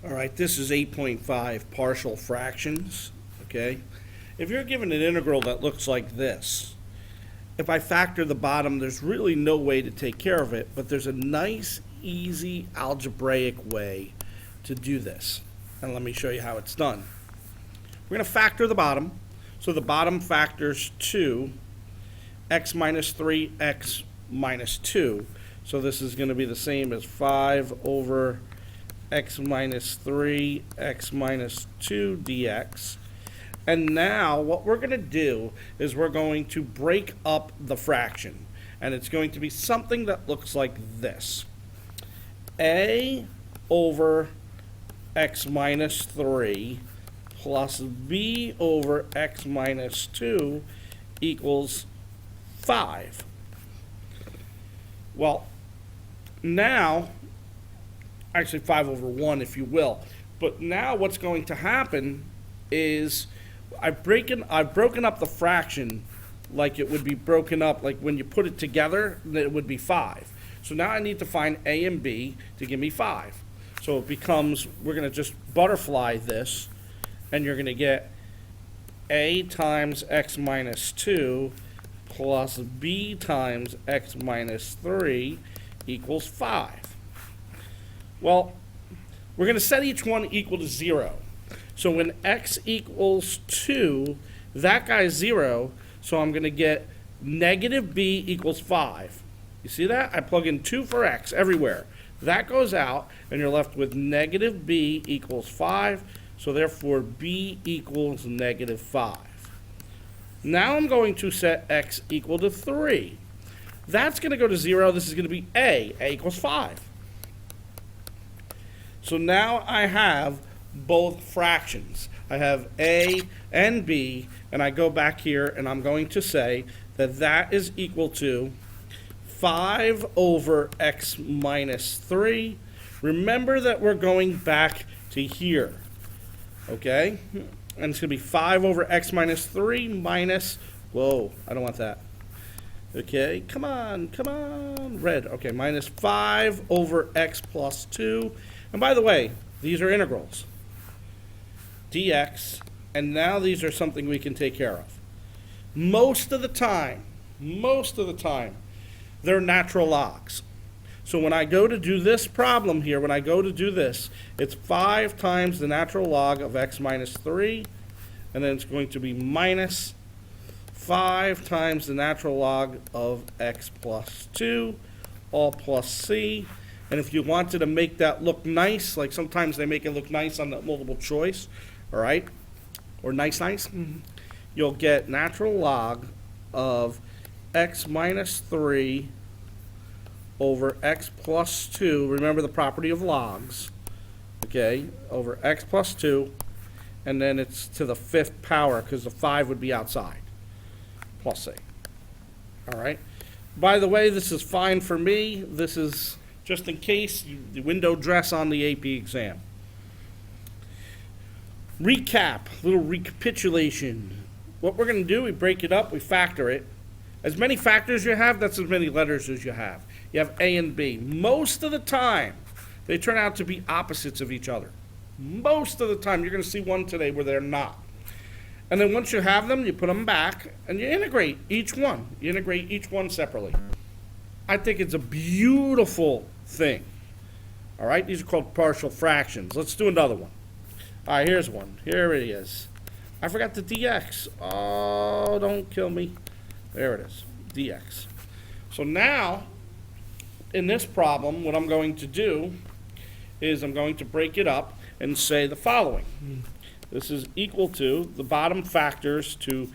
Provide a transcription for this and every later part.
All right, this is 8.5 partial fractions, okay? If you're given an integral that looks like this, if I factor the bottom, there's really no way to take care of it, but there's a nice, easy algebraic way to do this. And let me show you how it's done. We're going to factor the bottom. So the bottom factors 2, x minus 3, x minus 2. So this is going to be the same as 5 over x minus 3, x minus 2 dx. And now what we're going to do is we're going to break up the fraction. And it's going to be something that looks like this. A over x minus 3 plus b over x minus 2 equals 5. Well, now, actually 5 over 1 if you will, but now what's going to happen is I've broken up the fraction like it would be broken up, like when you put it together, it would be 5. So now I need to find a and b to give me 5. So it becomes, we're going to just butterfly this, and you're going to get a times x minus 2 plus b times x minus 3 equals 5. Well, we're going to set each one equal to 0. So when x equals 2, that guy's 0, so I'm going to get negative b equals 5. You see that? I plug in 2 for x everywhere. That goes out, and you're left with negative b equals 5, so therefore b equals negative 5. Now I'm going to set x equal to 3. That's going to go to 0. This is going to be a equals 5. So now I have both fractions. I have a and b, and I go back here and I'm going to say that that is equal to 5 over x minus 3. Remember that we're going back to here, okay? And it's going to be 5 over x minus 3 minus, whoa, I don't want that. Okay, come on, red. Okay, minus 5 over x plus 2. And by the way, these are integrals. Dx, and now these are something we can take care of. Most of the time, they're natural logs. So when I go to do this problem here, when I go to do this, it's 5 times the natural log of x minus 3, and then it's going to be minus 5 times the natural log of x plus 2, all plus c. And if you wanted to make that look nice, like sometimes they make it look nice on the multiple choice, all right, or nice, you'll get natural log of x minus 3 over x plus 2, remember the property of logs, okay, over x plus 2, and then it's to the 5th power because the 5 would be outside, plus c. All right. By the way, this is fine for me. This is just in case the window dress on the AP exam. Recap, little recapitulation. What we're going to do, we break it up, we factor it. As many factors you have, that's as many letters as you have. You have A and B. Most of the time, they turn out to be opposites of each other. Most of the time, you're going to see one today where they're not. And then once you have them, you put them back, and you integrate each one. You integrate each one separately. I think it's a beautiful thing. All right, these are called partial fractions. Let's do another one. All right, here's one. Here it is. I forgot the dx. Oh, don't kill me. There it is, dx. So now, in this problem, what I'm going to do is I'm going to break it up and say the following. This is equal to the bottom factors to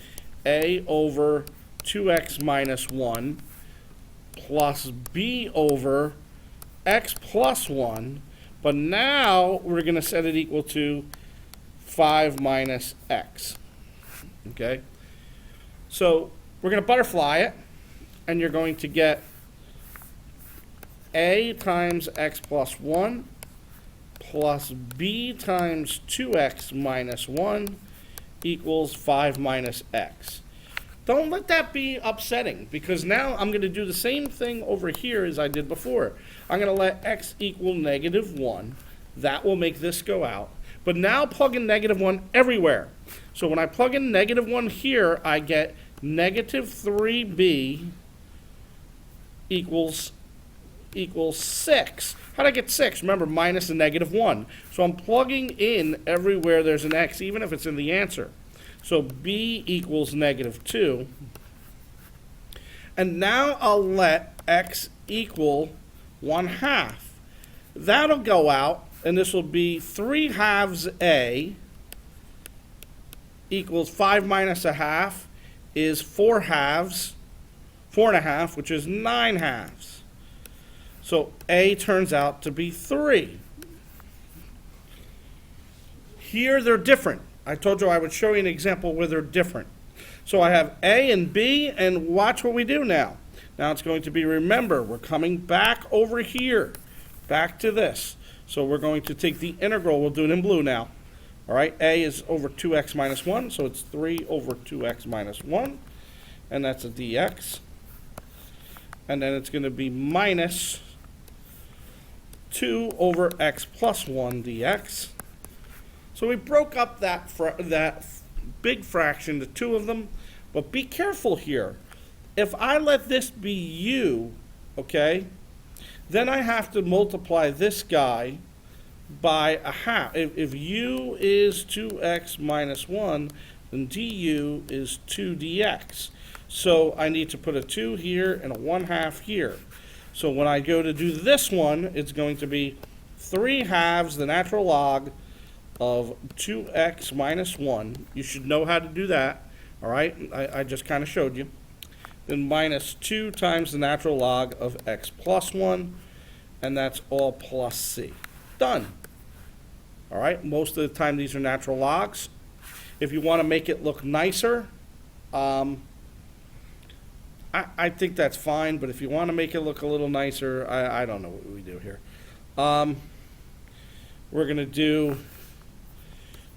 a over 2x minus 1 plus b over x plus 1, but now we're going to set it equal to 5 minus x. Okay? So we're going to butterfly it, and you're going to get a times x plus 1 plus b times 2x minus 1 equals 5 minus x. Don't let that be upsetting, because now I'm going to do the same thing over here as I did before. I'm going to let x equal negative 1. That will make this go out. But now plug in -1 everywhere. So when I plug in -1 here, I get -3b equals 6. How did I get 6? Remember, minus a -1. So I'm plugging in everywhere there's an x, even if it's in the answer. So b equals -2. And now I'll let x equal 1/2. That'll go out, and this will be 3/2 a equals 5 minus a half is 4/2, 4.5, which is 9/2. So a turns out to be 3. Here they're different. I told you I would show you an example where they're different. So I have a and b, and watch what we do now. Now it's going to be, remember, we're coming back over here, back to this. So we're going to take the integral, we'll do it in blue now. All right, a is over 2x minus 1, so it's 3 over 2x minus 1, and that's a dx. And then it's going to be minus 2 over x plus 1 dx. So we broke up that big fraction to two of them, but be careful here. If I let this be u, okay, then I have to multiply this guy by a half. If u is 2x minus 1, then du is 2 dx. So I need to put a 2 here and a 1/2 here. So when I go to do this one, it's going to be 3/2, the natural log of 2x minus 1. You should know how to do that, all right? I just kind of showed you. Then minus 2 times the natural log of x plus 1, and that's all plus c. Done. All right, most of the time these are natural logs. If you want to make it look nicer, I think that's fine, but if you want to make it look a little nicer, I don't know what we do here. We're going to do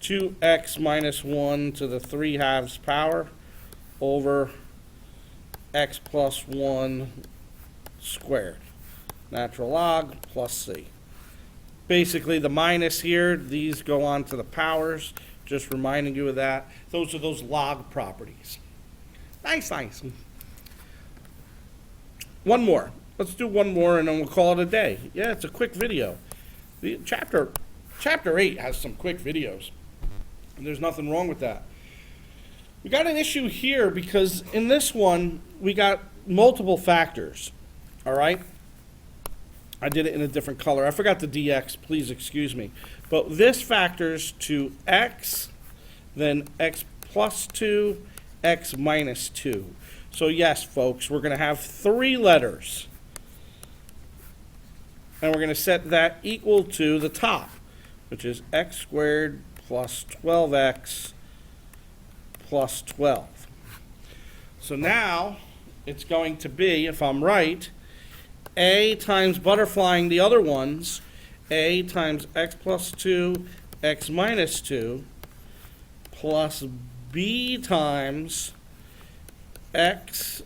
2x minus 1 to the 3/2 power over x plus 1 squared. Natural log plus c. Basically, the minus here, these go on to the powers. Just reminding you of that. Those are those log properties. Nice, nice. One more. Let's do one more and then we'll call it a day. Yeah, it's a quick video. The chapter 8 has some quick videos. And there's nothing wrong with that. We got an issue here because in this one, we got multiple factors. All right? I did it in a different color. I forgot the dx, please excuse me. But this factors to x, then x plus 2, x minus 2. So yes, folks, we're going to have 3 letters. And we're going to set that equal to the top, which is x squared plus 12x plus 12. So now it's going to be, if I'm right, a times butterflying the other ones, a times x plus 2, x minus 2, plus b times x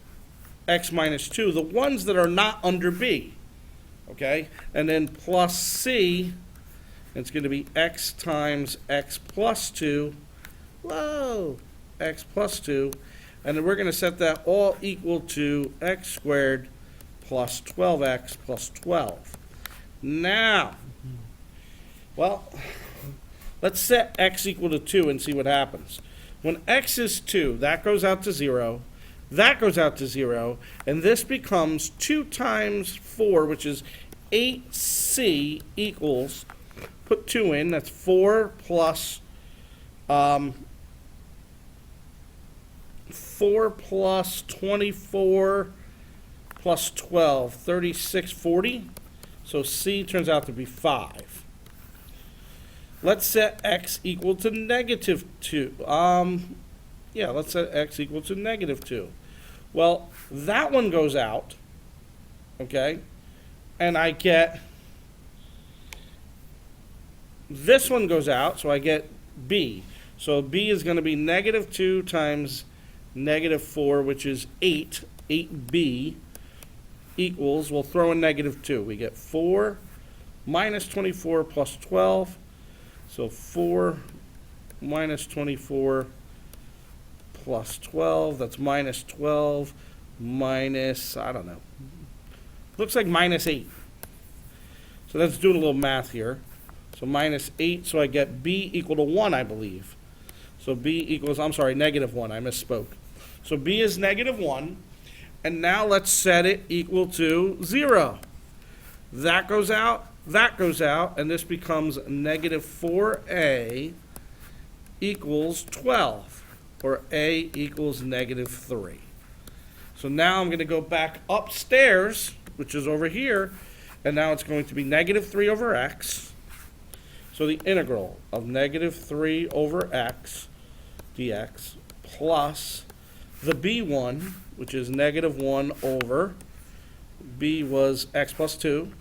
minus 2, the ones that are not under b, okay? And then plus c, it's going to be x times x plus 2, whoa, x plus 2, and then we're going to set that all equal to x squared plus 12x plus 12. Now, well, let's set x equal to 2 and see what happens. When x is 2, that goes out to 0, that goes out to 0, and this becomes 2 times 4, which is 8c equals, put 2 in, that's 4 plus 24 plus 12, 36, 40. So c turns out to be 5. Let's set x equal to negative 2. Yeah, let's set x equal to negative 2. Well, that one goes out, okay? And I get, this one goes out, so I get b. So b is going to be negative 2 times negative 4, which is 8b, equals, we'll throw in negative 2. We get 4 minus 24 plus 12. So 4 minus 24 plus 12, that's minus 12 minus, I don't know, looks like minus 8. So let's do a little math here. So minus 8, so I get b equal to 1, I believe. So b equals, I'm sorry, negative 1, I misspoke. So b is negative 1, and now let's set it equal to 0. That goes out, and this becomes negative 4a equals 12, or a equals negative 3. So now I'm going to go back upstairs, which is over here, and now it's going to be negative 3 over x. So the integral of negative 3 over x dx plus the b1, which is negative 1 over, b was x plus 2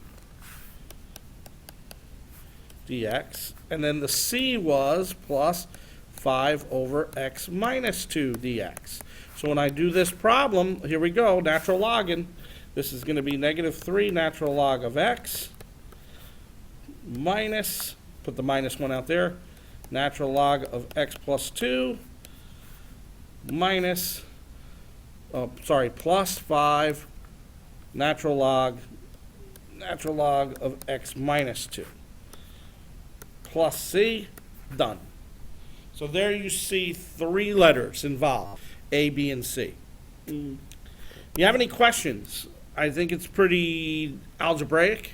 dx, and then the c was plus 5 over x minus 2 dx. So when I do this problem, here we go, natural logging. This is going to be negative 3 natural log of x minus, put the minus 1 out there, natural log of x plus 2 minus, plus 5 natural log of x minus 2 plus c, done. So there you see 3 letters involved, A, B, and C. You have any questions? I think it's pretty algebraic.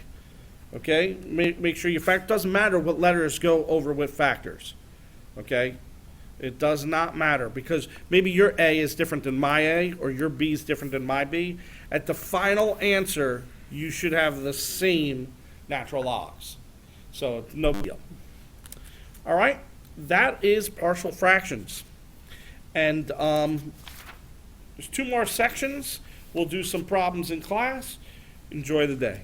Okay, make sure your fact doesn't matter what letters go over with factors. Okay, it does not matter because maybe your A is different than my A or your B is different than my B. At the final answer, you should have the same natural logs. So no deal. All right, that is partial fractions, and there's 2 more sections. We'll do some problems in class. Enjoy the day.